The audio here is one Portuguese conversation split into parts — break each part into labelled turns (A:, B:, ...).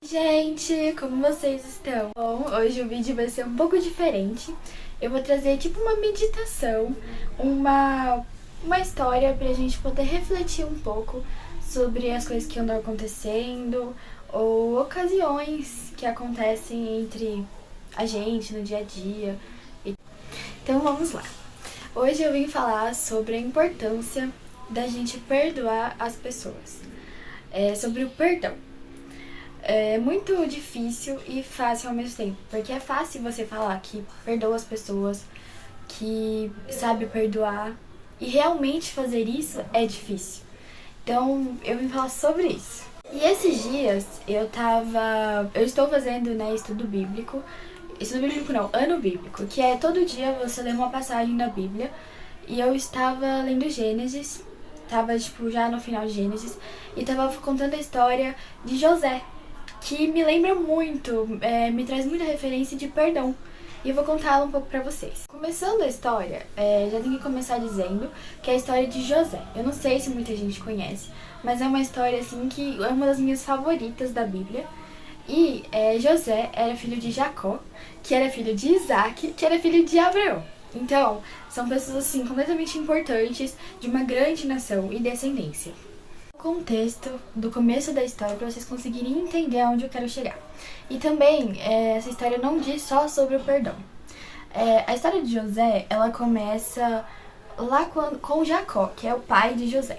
A: Gente, como vocês estão? Bom, hoje o vídeo vai ser um pouco diferente. Eu vou trazer tipo uma meditação, uma história pra gente poder refletir um pouco sobre as coisas que andam acontecendo ou ocasiões que acontecem entre a gente no dia a dia. Então vamos lá. Hoje eu vim falar sobre a importância da gente perdoar as pessoas. Sobre o perdão. É muito difícil e fácil ao mesmo tempo, porque é fácil você falar que perdoa as pessoas, que sabe perdoar, e realmente fazer isso é difícil. Então, eu vim falar sobre isso. E esses dias eu estou fazendo, estudo bíblico não, ano bíblico, que é todo dia você lê uma passagem da Bíblia, e eu estava lendo Gênesis, tava já no final de Gênesis, e tava contando a história de José, que me lembra muito, me traz muita referência de perdão. E eu vou contá-la um pouco pra vocês. Começando a história, já tenho que começar dizendo que é a história de José. Eu não sei se muita gente conhece, mas é uma história assim que é uma das minhas favoritas da Bíblia. E José era filho de Jacó, que era filho de Isaac, que era filho de Abraão. Então, são pessoas assim completamente importantes de uma grande nação e descendência. Contexto do começo da história para vocês conseguirem entender aonde eu quero chegar. E também, essa história não diz só sobre o perdão. A história de José, ela começa lá com Jacó, que é o pai de José.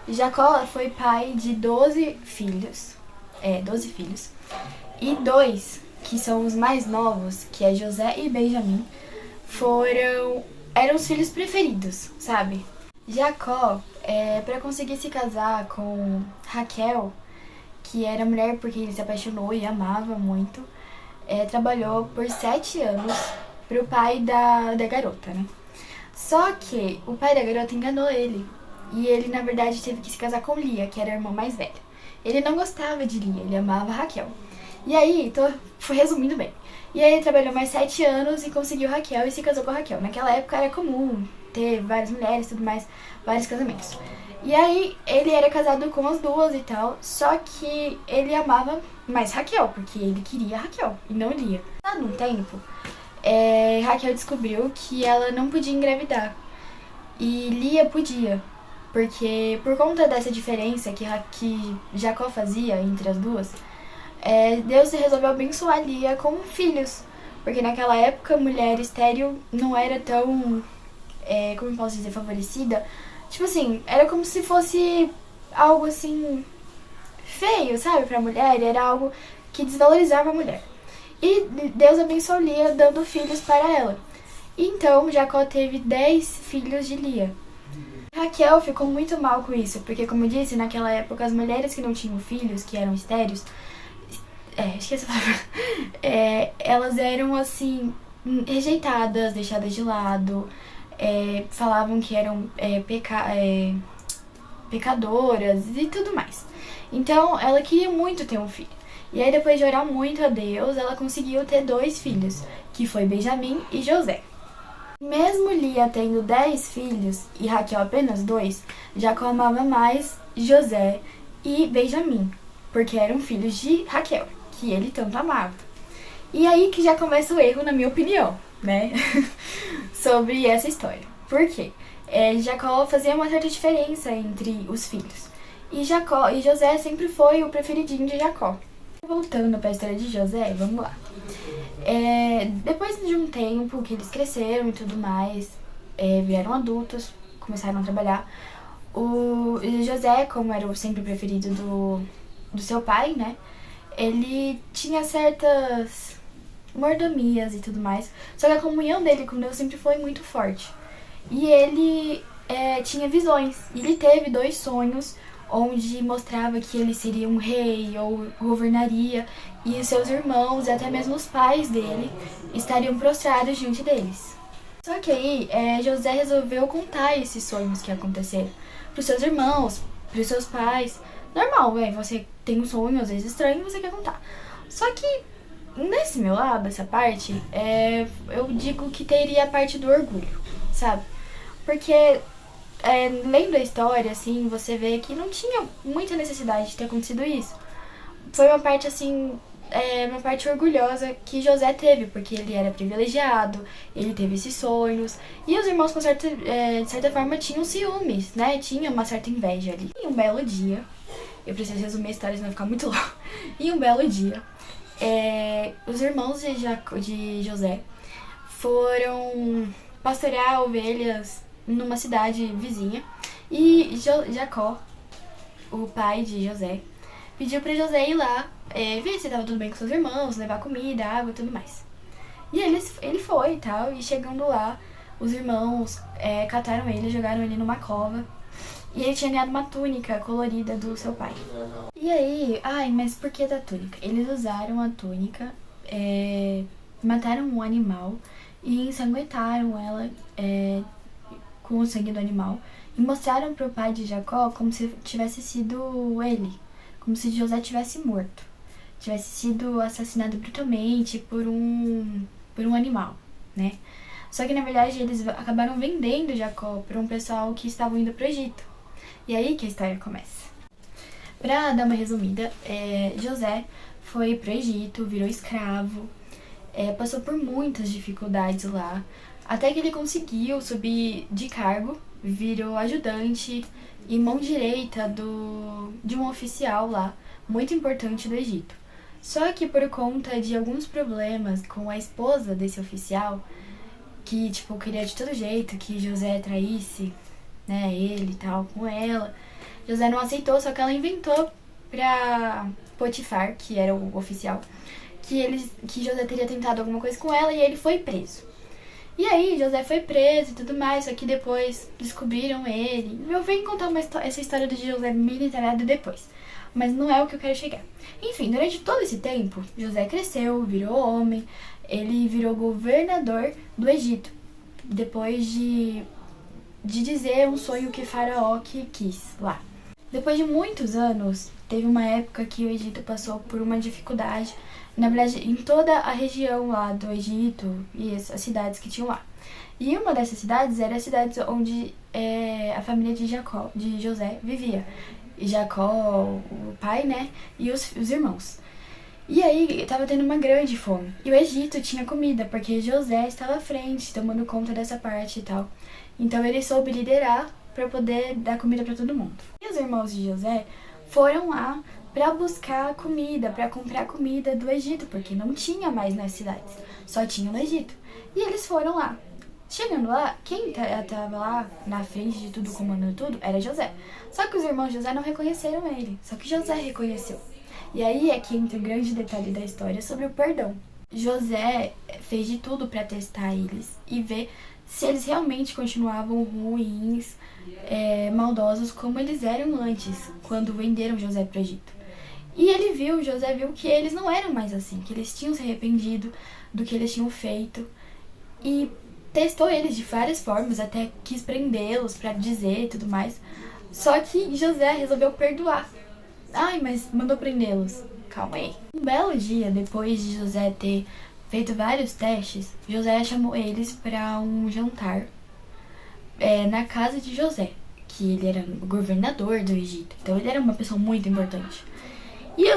A: Jacó foi pai de 12 filhos. 12 filhos. E dois, que são os mais novos, que é José e Benjamim, eram os filhos preferidos, sabe? Jacó, para conseguir se casar com Raquel, que era mulher porque ele se apaixonou e amava muito, trabalhou por 7 anos pro pai da garota, né? Só que o pai da garota enganou ele. E ele, na verdade, teve que se casar com Lia, que era a irmã mais velha. Ele não gostava de Lia, ele amava Raquel. E aí, fui resumindo bem. E aí ele trabalhou mais 7 anos e conseguiu Raquel e se casou com Raquel. Naquela época era comum ter várias mulheres e tudo mais, vários casamentos. E aí ele era casado com as duas e tal, só que ele amava mais Raquel, porque ele queria Raquel e não Lia. Há um tempo, Raquel descobriu que ela não podia engravidar e Lia podia. Porque por conta dessa diferença que Jacó fazia entre as duas, Deus resolveu abençoar Lia com filhos. Porque naquela época, mulher estéril não era tão, como eu posso dizer, favorecida. Tipo assim, era como se fosse algo assim, feio, sabe, pra mulher. Era algo que desvalorizava a mulher. E Deus abençoou Lia dando filhos para ela. Então, Jacó teve 10 filhos de Lia. Raquel ficou muito mal com isso, porque como eu disse, naquela época as mulheres que não tinham filhos, que eram estéreis, esqueci a palavra, elas eram assim, rejeitadas, deixadas de lado, falavam que eram pecadoras e tudo mais. Então ela queria muito ter um filho. E aí depois de orar muito a Deus, ela conseguiu ter 2 filhos, que foi Benjamim e José. Mesmo Lia tendo 10 filhos e Raquel apenas 2, Jacó amava mais José e Benjamim, porque eram filhos de Raquel, que ele tanto amava. E aí que já começa o erro, na minha opinião, né? Sobre essa história. Por quê? Jacó fazia uma certa diferença entre os filhos. E José sempre foi o preferidinho de Jacó. Voltando para a história de José, vamos lá. Depois de um tempo que eles cresceram e tudo mais, vieram adultos, começaram a trabalhar. O José, como era sempre o preferido do seu pai, né? Ele tinha certas mordomias e tudo mais. Só que a comunhão dele com Deus sempre foi muito forte. E ele tinha visões. E ele teve 2 sonhos onde mostrava que ele seria um rei ou governaria, e seus irmãos e até mesmo os pais dele estariam prostrados diante deles. Só que aí José resolveu contar esses sonhos que aconteceram para os seus irmãos, para os seus pais. Normal, você tem um sonho às vezes estranho e você quer contar. Só que nesse meu lado, essa parte, eu digo que teria a parte do orgulho, sabe? Porque lendo a história, assim, você vê que não tinha muita necessidade de ter acontecido isso. foi uma parte assim, uma parte orgulhosa que José teve, porque ele era privilegiado, ele teve esses sonhos, e os irmãos, de certa forma, tinham ciúmes, né? Tinha uma certa inveja ali. E um belo dia, eu preciso resumir a história, senão vai ficar muito longo. E um belo dia, os irmãos de José foram pastorear ovelhas numa cidade vizinha, e Jacó, o pai de José, pediu pra José ir lá, ver se tava tudo bem com seus irmãos, levar comida, água e tudo mais. E ele foi e tal, e chegando lá, os irmãos cataram ele, jogaram ele numa cova, e ele tinha ganhado uma túnica colorida do seu pai. E aí, mas por que da túnica? Eles usaram a túnica, mataram um animal e ensanguentaram ela com o sangue do animal, e mostraram pro pai de Jacó como se tivesse sido ele, como se José tivesse morto, tivesse sido assassinado brutalmente por um animal, né? Só que na verdade eles acabaram vendendo Jacó para um pessoal que estava indo pro Egito. E aí que a história começa. Pra dar uma resumida, José foi pro Egito, virou escravo, passou por muitas dificuldades lá, até que ele conseguiu subir de cargo, virou ajudante e mão direita de um oficial lá, muito importante do Egito. Só que por conta de alguns problemas com a esposa desse oficial, que queria de todo jeito que José traísse, né, ele e tal, com ela, José não aceitou, só que ela inventou pra Potifar, que era o oficial, que José teria tentado alguma coisa com ela, e ele foi preso. E aí, José foi preso e tudo mais, só que depois descobriram ele. Eu venho contar essa história de José bem detalhada depois, mas não é o que eu quero chegar. Enfim, durante todo esse tempo, José cresceu, virou homem, ele virou governador do Egito, depois de dizer um sonho que Faraó que quis lá. Depois de muitos anos, teve uma época que o Egito passou por uma dificuldade, na verdade, em toda a região lá do Egito e as cidades que tinham lá. E uma dessas cidades era a cidade onde a família de José vivia. E Jacó, o pai, né, e os irmãos. E aí, estava tendo uma grande fome. E o Egito tinha comida, porque José estava à frente, tomando conta dessa parte e tal. Então ele soube liderar para poder dar comida para todo mundo. E os irmãos de José foram lá para buscar comida, para comprar comida do Egito, porque não tinha mais nas cidades, só tinha no Egito. E eles foram lá. Chegando lá, quem estava lá na frente de tudo, comandando tudo, era José. Só que os irmãos de José não reconheceram ele, só que José reconheceu. E aí é que entra o grande detalhe da história sobre o perdão. José fez de tudo para testar eles e ver se eles realmente continuavam ruins, maldosos como eles eram antes, quando venderam José para o Egito. E José viu que eles não eram mais assim, que eles tinham se arrependido do que eles tinham feito, e testou eles de várias formas, até quis prendê-los para dizer e tudo mais. Só que José resolveu perdoar. Mas mandou prendê-los. Calma aí. Um belo dia, depois de José ter feito vários testes, José chamou eles para um jantar na casa de José, que ele era o governador do Egito, então ele era uma pessoa muito importante. E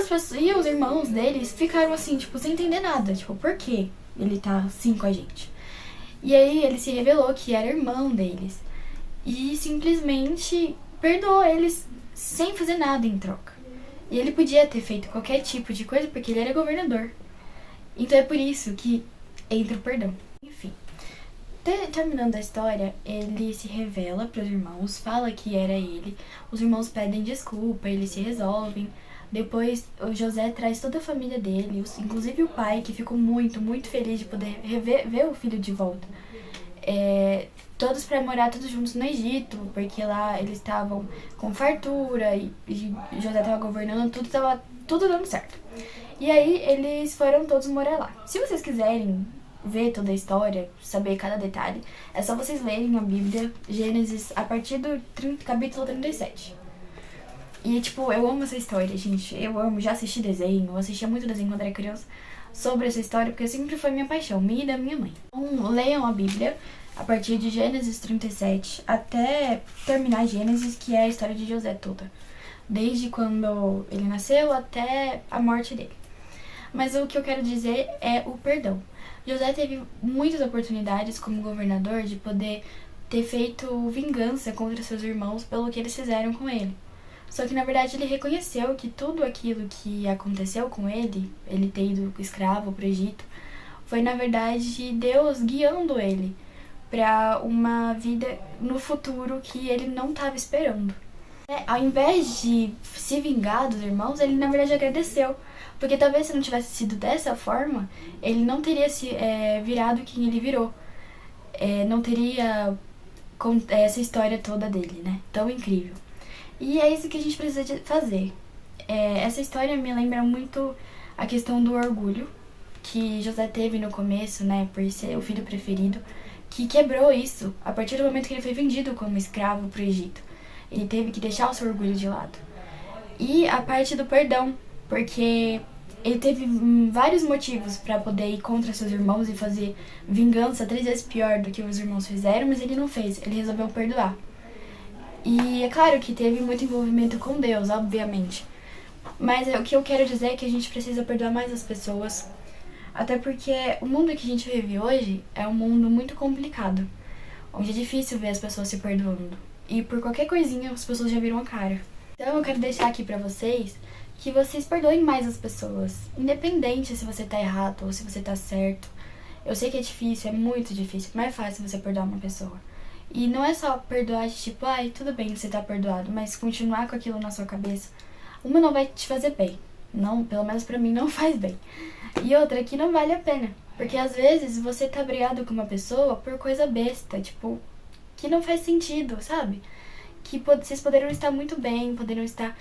A: os irmãos deles ficaram assim, sem entender nada, por que ele tá assim com a gente? E aí ele se revelou que era irmão deles e simplesmente perdoou eles sem fazer nada em troca. E ele podia ter feito qualquer tipo de coisa porque ele era governador. Então é por isso que entra o perdão. Enfim, terminando a história, ele se revela para os irmãos, fala que era ele. Os irmãos pedem desculpa, eles se resolvem. Depois o José traz toda a família dele, inclusive o pai, que ficou muito, muito feliz de poder ver o filho de volta. Todos para morar todos juntos no Egito, porque lá eles estavam com fartura e José estava governando, tudo dando certo. E aí eles foram todos morar lá. Se vocês quiserem ver toda a história, saber cada detalhe, é só vocês lerem a Bíblia, Gênesis, a partir do capítulo 37. E, eu amo essa história, gente. Eu amo, já assisti desenho, eu assistia muito desenho quando era criança sobre essa história, porque sempre foi minha paixão, minha e da minha mãe. Então, leiam a Bíblia a partir de Gênesis 37 até terminar Gênesis, que é a história de José toda. desde quando ele nasceu até a morte dele. Mas o que eu quero dizer é o perdão. José teve muitas oportunidades como governador de poder ter feito vingança contra seus irmãos pelo que eles fizeram com ele. Só que na verdade ele reconheceu que tudo aquilo que aconteceu com ele ter ido escravo para o Egito, foi na verdade Deus guiando ele para uma vida no futuro que ele não estava esperando. Ao invés de se vingar dos irmãos, ele na verdade agradeceu. Porque talvez se não tivesse sido dessa forma, ele não teria virado quem ele virou. Não teria essa história toda dele, né? Tão incrível. E é isso que a gente precisa fazer. Essa história me lembra muito a questão do orgulho que José teve no começo, né? Por ser o filho preferido, que quebrou isso a partir do momento que ele foi vendido como escravo para o Egito. Ele teve que deixar o seu orgulho de lado. E a parte do perdão, porque ele teve vários motivos para poder ir contra seus irmãos e fazer vingança 3 vezes pior do que os irmãos fizeram, mas ele não fez, ele resolveu perdoar. E é claro que teve muito envolvimento com Deus, obviamente. Mas o que eu quero dizer é que a gente precisa perdoar mais as pessoas. Até porque o mundo que a gente vive hoje é um mundo muito complicado, onde é difícil ver as pessoas se perdoando. E por qualquer coisinha as pessoas já viram a cara. Então eu quero deixar aqui pra vocês que vocês perdoem mais as pessoas, independente se você tá errado ou se você tá certo. Eu sei que é difícil, é muito difícil, mas é fácil você perdoar uma pessoa. E não é só perdoar de tipo, ai, tudo bem, você tá perdoado, mas continuar com aquilo na sua cabeça, uma não vai te fazer bem. Não, pelo menos pra mim não faz bem. E outra que não vale a pena, porque às vezes você tá brigado com uma pessoa por coisa besta, tipo, que não faz sentido, sabe? Que vocês poderiam estar muito bem, poderiam estar,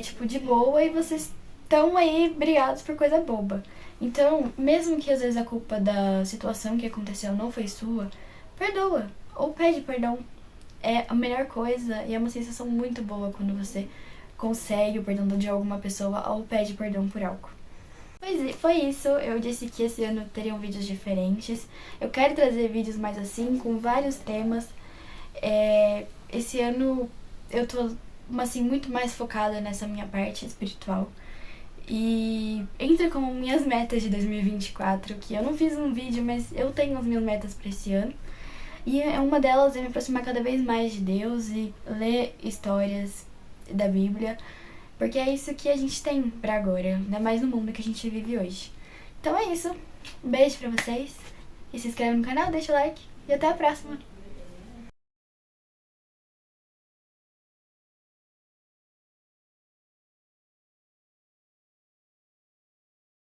A: tipo, de boa e vocês estão aí brigados por coisa boba. Então, mesmo que às vezes a culpa da situação que aconteceu não foi sua, perdoa ou pede perdão. É a melhor coisa e é uma sensação muito boa quando você consegue o perdão de alguma pessoa ou pede perdão por algo. Pois foi isso, eu disse que esse ano teriam vídeos diferentes. Eu quero trazer vídeos mais assim, com vários temas. Esse ano eu tô assim, muito mais focada nessa minha parte espiritual. E entra como minhas metas de 2024, que eu não fiz um vídeo, mas eu tenho as minhas metas pra esse ano. E uma delas é me aproximar cada vez mais de Deus e ler histórias da Bíblia, porque é isso que a gente tem pra agora, ainda mais no mundo que a gente vive hoje. Então é isso, um beijo pra vocês, e se inscreve no canal, deixa o like, e até a próxima!